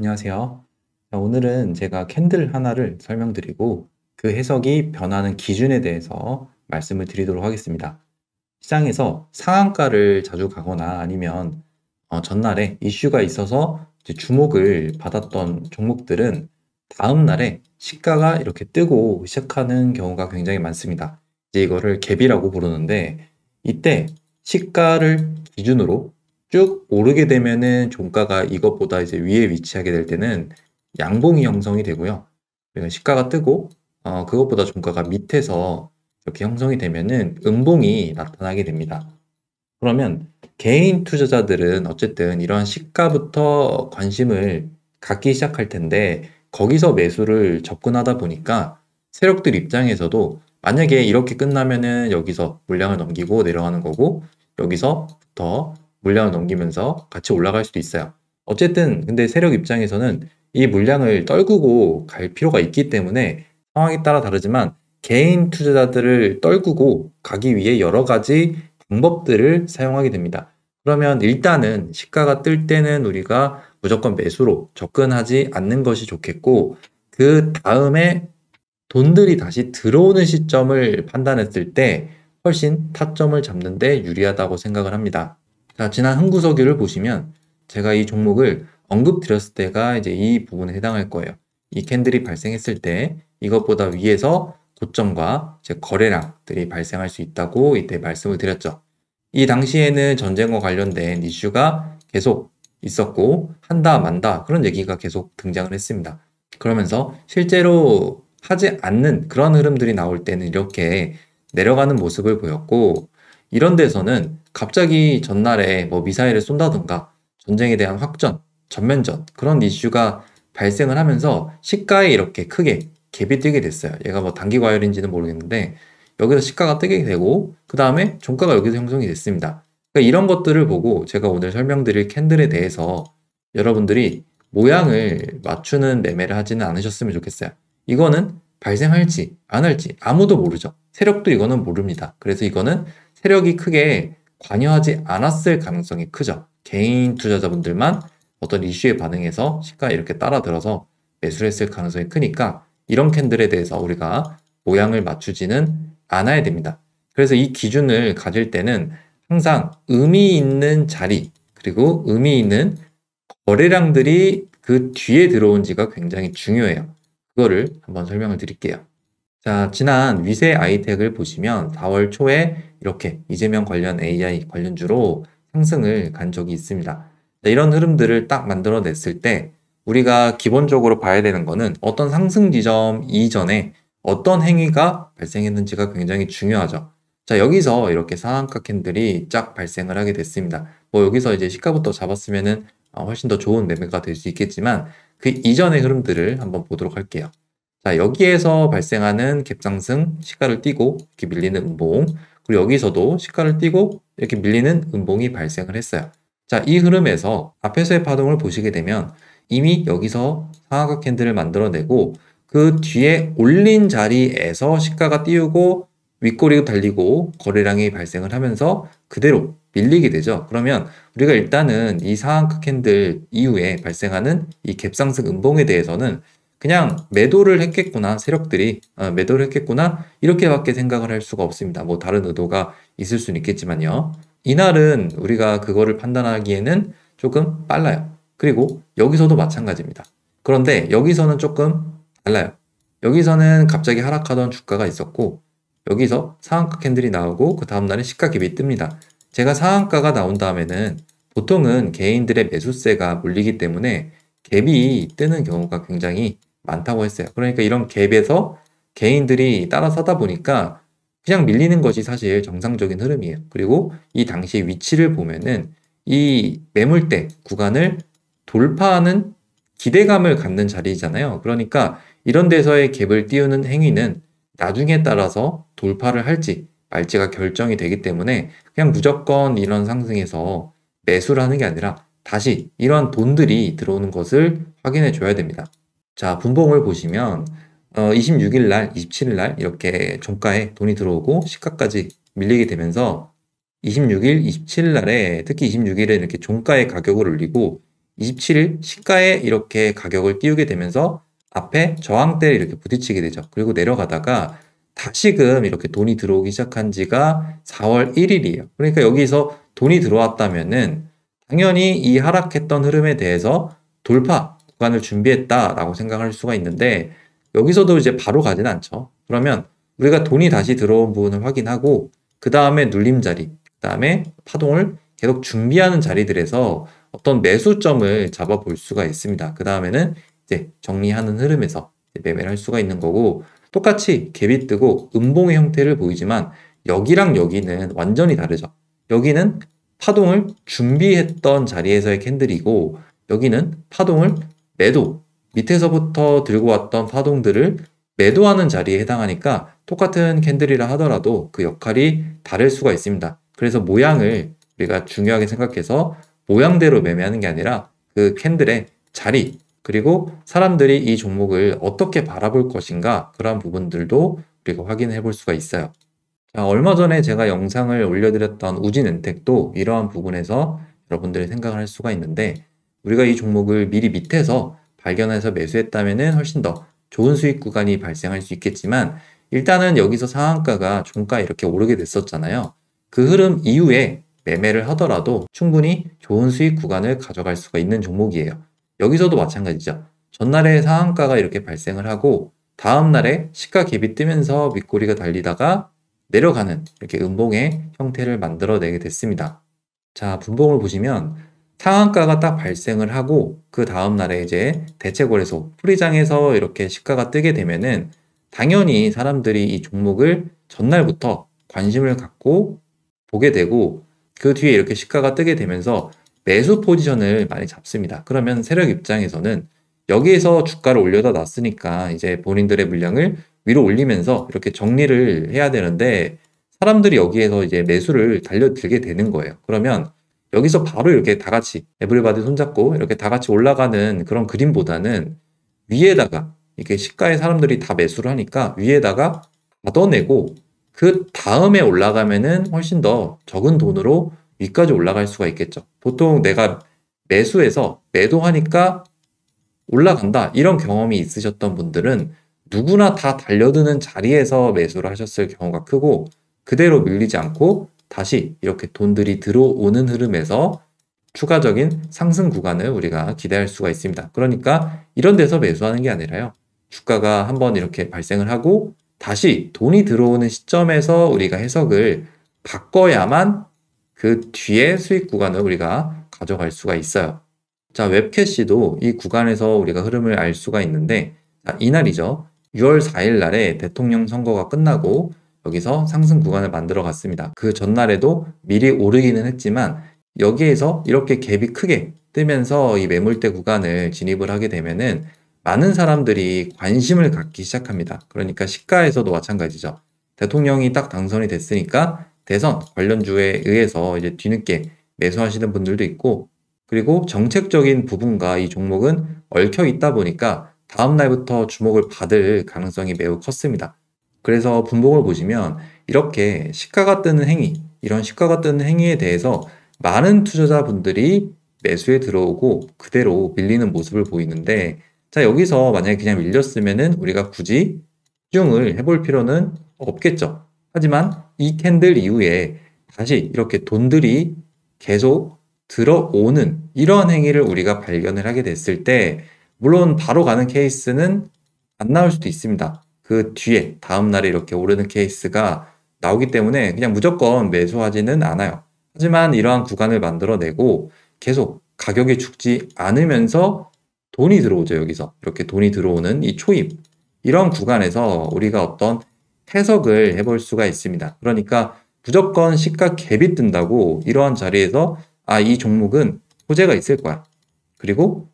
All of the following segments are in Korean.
안녕하세요. 자, 오늘은 제가 캔들 하나를 설명드리고 그 해석이 변하는 기준에 대해서 말씀을 드리도록 하겠습니다. 시장에서 상한가를 자주 가거나 아니면 전날에 이슈가 있어서 이제 주목을 받았던 종목들은 다음 날에 시가가 이렇게 뜨고 시작하는 경우가 굉장히 많습니다. 이제 이거를 갭이라고 부르는데 이때 시가를 기준으로 쭉 오르게 되면은 종가가 이것보다 이제 위에 위치하게 될 때는 양봉이 형성이 되고요. 그러니까 시가가 뜨고 그것보다 종가가 밑에서 이렇게 형성이 되면은 음봉이 나타나게 됩니다. 그러면 개인 투자자들은 어쨌든 이런 시가부터 관심을 갖기 시작할 텐데 거기서 매수를 접근하다 보니까 세력들 입장에서도 만약에 이렇게 끝나면은 여기서 물량을 넘기고 내려가는 거고 여기서부터 물량을 넘기면서 같이 올라갈 수도 있어요. 어쨌든 근데 세력 입장에서는 이 물량을 떨구고 갈 필요가 있기 때문에 상황에 따라 다르지만 개인 투자자들을 떨구고 가기 위해 여러 가지 방법들을 사용하게 됩니다. 그러면 일단은 시가가 뜰 때는 우리가 무조건 매수로 접근하지 않는 것이 좋겠고, 그 다음에 돈들이 다시 들어오는 시점을 판단했을 때 훨씬 타점을 잡는 데 유리하다고 생각을 합니다. 자, 지난 흥구석유를 보시면 제가 이 종목을 언급드렸을 때가 이제 이 부분에 해당할 거예요. 이 캔들이 발생했을 때 이것보다 위에서 고점과 제 거래량들이 발생할 수 있다고 이때 말씀을 드렸죠. 이 당시에는 전쟁과 관련된 이슈가 계속 있었고 한다 만다 그런 얘기가 계속 등장을 했습니다. 그러면서 실제로 하지 않는 그런 흐름들이 나올 때는 이렇게 내려가는 모습을 보였고, 이런 데서는 갑자기 전날에 뭐 미사일을 쏜다던가 전쟁에 대한 확전, 전면전 그런 이슈가 발생을 하면서 시가에 이렇게 크게 갭이 뜨게 됐어요. 얘가 뭐 단기 과열인지는 모르겠는데 여기서 시가가 뜨게 되고 그 다음에 종가가 여기서 형성이 됐습니다. 그러니까 이런 것들을 보고 제가 오늘 설명드릴 캔들에 대해서 여러분들이 모양을 맞추는 매매를 하지는 않으셨으면 좋겠어요. 이거는 발생할지 안 할지 아무도 모르죠. 세력도 이거는 모릅니다. 그래서 이거는 세력이 크게 관여하지 않았을 가능성이 크죠. 개인 투자자분들만 어떤 이슈에 반응해서 시가에 이렇게 따라들어서 매수를 했을 가능성이 크니까 이런 캔들에 대해서 우리가 모양을 맞추지는 않아야 됩니다. 그래서 이 기준을 가질 때는 항상 의미 있는 자리 그리고 의미 있는 거래량들이 그 뒤에 들어온지가 굉장히 중요해요. 그거를 한번 설명을 드릴게요. 자, 지난 위세 아이텍을 보시면 4월 초에 이렇게 이재명 관련 AI 관련주로 상승을 간 적이 있습니다. 자, 이런 흐름들을 딱 만들어냈을 때 우리가 기본적으로 봐야 되는 거는 어떤 상승 지점 이전에 어떤 행위가 발생했는지가 굉장히 중요하죠. 자, 여기서 이렇게 상한가 캔들이 쫙 발생을 하게 됐습니다. 뭐 여기서 이제 시가부터 잡았으면은 훨씬 더 좋은 매매가 될 수 있겠지만 그 이전의 흐름들을 한번 보도록 할게요. 자, 여기에서 발생하는 갭상승, 시가를 띄고 이렇게 밀리는 음봉, 그리고 여기서도 시가를 띄고 이렇게 밀리는 음봉이 발생을 했어요. 자, 이 흐름에서 앞에서의 파동을 보시게 되면 이미 여기서 상한가 캔들을 만들어내고 그 뒤에 올린 자리에서 시가가 띄우고 윗꼬리가 달리고 거래량이 발생을 하면서 그대로 밀리게 되죠. 그러면 우리가 일단은 이 상한가 캔들 이후에 발생하는 이 갭상승 음봉에 대해서는 그냥 매도를 했겠구나, 세력들이 매도를 했겠구나 이렇게밖에 생각을 할 수가 없습니다. 뭐 다른 의도가 있을 수는 있겠지만요. 이날은 우리가 그거를 판단하기에는 조금 빨라요. 그리고 여기서도 마찬가지입니다. 그런데 여기서는 조금 달라요. 여기서는 갑자기 하락하던 주가가 있었고 여기서 상한가 캔들이 나오고 그 다음날에 시가 갭이 뜹니다. 제가 상한가가 나온 다음에는 보통은 개인들의 매수세가 몰리기 때문에 갭이 뜨는 경우가 굉장히 많다고 했어요. 그러니까 이런 갭에서 개인들이 따라 사다 보니까 그냥 밀리는 것이 사실 정상적인 흐름이에요. 그리고 이 당시 위치를 보면은 이 매물대 구간을 돌파하는 기대감을 갖는 자리잖아요. 그러니까 이런 데서의 갭을 띄우는 행위는 나중에 따라서 돌파를 할지 말지가 결정이 되기 때문에 그냥 무조건 이런 상승에서 매수를 하는 게 아니라 다시 이런 돈들이 들어오는 것을 확인해 줘야 됩니다. 자, 분봉을 보시면 26일 날, 27일 날 이렇게 종가에 돈이 들어오고 시가까지 밀리게 되면서 26일, 27일 날에 특히 26일에 이렇게 종가의 가격을 올리고 27일 시가에 이렇게 가격을 띄우게 되면서 앞에 저항대를 이렇게 부딪히게 되죠. 그리고 내려가다가 다시금 이렇게 돈이 들어오기 시작한 지가 4월 1일이에요. 그러니까 여기서 돈이 들어왔다면은 당연히 이 하락했던 흐름에 대해서 돌파 구간을 준비했다라고 생각할 수가 있는데 여기서도 이제 바로 가진 않죠. 그러면 우리가 돈이 다시 들어온 부분을 확인하고 그 다음에 눌림 자리, 그 다음에 파동을 계속 준비하는 자리들에서 어떤 매수점을 잡아볼 수가 있습니다. 그 다음에는 이제 정리하는 흐름에서 매매를 할 수가 있는 거고 똑같이 갭이 뜨고 음봉의 형태를 보이지만 여기랑 여기는 완전히 다르죠. 여기는 파동을 준비했던 자리에서의 캔들이고 여기는 파동을 매도, 밑에서부터 들고 왔던 파동들을 매도하는 자리에 해당하니까 똑같은 캔들이라 하더라도 그 역할이 다를 수가 있습니다. 그래서 모양을 우리가 중요하게 생각해서 모양대로 매매하는 게 아니라 그 캔들의 자리, 그리고 사람들이 이 종목을 어떻게 바라볼 것인가 그런 부분들도 우리가 확인해 볼 수가 있어요. 자, 얼마 전에 제가 영상을 올려드렸던 우진엔텍도 이러한 부분에서 여러분들이 생각을 할 수가 있는데 우리가 이 종목을 미리 밑에서 발견해서 매수했다면 훨씬 더 좋은 수익 구간이 발생할 수 있겠지만 일단은 여기서 상한가가 종가 이렇게 오르게 됐었잖아요. 그 흐름 이후에 매매를 하더라도 충분히 좋은 수익 구간을 가져갈 수가 있는 종목이에요. 여기서도 마찬가지죠. 전날에 상한가가 이렇게 발생을 하고 다음날에 시가 갭이 뜨면서 윗꼬리가 달리다가 내려가는 이렇게 음봉의 형태를 만들어내게 됐습니다. 자, 분봉을 보시면 상한가가 딱 발생을 하고 그 다음날에 이제 대체거래소 프리장에서 이렇게 시가가 뜨게 되면은 당연히 사람들이 이 종목을 전날부터 관심을 갖고 보게 되고 그 뒤에 이렇게 시가가 뜨게 되면서 매수 포지션을 많이 잡습니다. 그러면 세력 입장에서는 여기에서 주가를 올려다 놨으니까 이제 본인들의 물량을 위로 올리면서 이렇게 정리를 해야 되는데 사람들이 여기에서 이제 매수를 달려들게 되는 거예요. 그러면 여기서 바로 이렇게 다 같이 에브리바디 손잡고 이렇게 다 같이 올라가는 그런 그림보다는 위에다가 이렇게 시가에 사람들이 다 매수를 하니까 위에다가 걷어내고 그 다음에 올라가면은 훨씬 더 적은 돈으로 위까지 올라갈 수가 있겠죠. 보통 내가 매수해서 매도하니까 올라간다 이런 경험이 있으셨던 분들은 누구나 다 달려드는 자리에서 매수를 하셨을 경우가 크고 그대로 밀리지 않고 다시 이렇게 돈들이 들어오는 흐름에서 추가적인 상승 구간을 우리가 기대할 수가 있습니다. 그러니까 이런 데서 매수하는 게 아니라요. 주가가 한번 이렇게 발생을 하고 다시 돈이 들어오는 시점에서 우리가 해석을 바꿔야만 그 뒤에 수익 구간을 우리가 가져갈 수가 있어요. 자, 웹캐시도 이 구간에서 우리가 흐름을 알 수가 있는데 이날이죠. 6월 4일 날에 대통령 선거가 끝나고 여기서 상승 구간을 만들어 갔습니다. 그 전날에도 미리 오르기는 했지만 여기에서 이렇게 갭이 크게 뜨면서 이 매물대 구간을 진입을 하게 되면은 많은 사람들이 관심을 갖기 시작합니다. 그러니까 시가에서도 마찬가지죠. 대통령이 딱 당선이 됐으니까 대선 관련주에 의해서 이제 뒤늦게 매수하시는 분들도 있고 그리고 정책적인 부분과 이 종목은 얽혀 있다 보니까 다음 날부터 주목을 받을 가능성이 매우 컸습니다. 그래서 분봉을 보시면 이렇게 시가가 뜨는 행위, 이런 시가가 뜨는 행위에 대해서 많은 투자자분들이 매수에 들어오고 그대로 밀리는 모습을 보이는데 자, 여기서 만약에 그냥 밀렸으면은 우리가 굳이 집중을 해볼 필요는 없겠죠. 하지만 이 캔들 이후에 다시 이렇게 돈들이 계속 들어오는 이러한 행위를 우리가 발견을 하게 됐을 때 물론 바로 가는 케이스는 안 나올 수도 있습니다. 그 뒤에 다음날에 이렇게 오르는 케이스가 나오기 때문에 그냥 무조건 매수하지는 않아요. 하지만 이러한 구간을 만들어내고 계속 가격이 죽지 않으면서 돈이 들어오죠. 여기서 이렇게 돈이 들어오는 이 초입 이런 구간에서 우리가 어떤 해석을 해볼 수가 있습니다. 그러니까 무조건 시가 갭이 뜬다고 이러한 자리에서 이 종목은 호재가 있을 거야. 그리고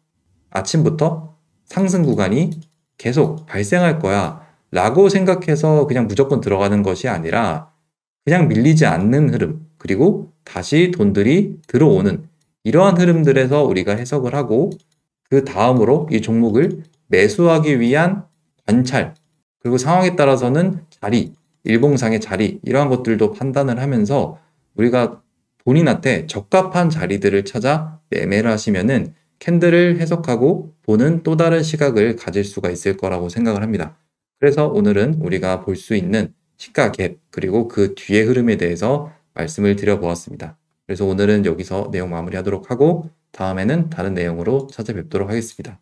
아침부터 상승 구간이 계속 발생할 거야 라고 생각해서 그냥 무조건 들어가는 것이 아니라 그냥 밀리지 않는 흐름 그리고 다시 돈들이 들어오는 이러한 흐름들에서 우리가 해석을 하고 그 다음으로 이 종목을 매수하기 위한 관찰 그리고 상황에 따라서는 자리, 일봉상의 자리 이러한 것들도 판단을 하면서 우리가 본인한테 적합한 자리들을 찾아 매매를 하시면은 캔들을 해석하고 보는 또 다른 시각을 가질 수가 있을 거라고 생각을 합니다. 그래서 오늘은 우리가 볼 수 있는 시가 갭, 그리고 그 뒤의 흐름에 대해서 말씀을 드려보았습니다. 그래서 오늘은 여기서 내용 마무리하도록 하고 다음에는 다른 내용으로 찾아뵙도록 하겠습니다.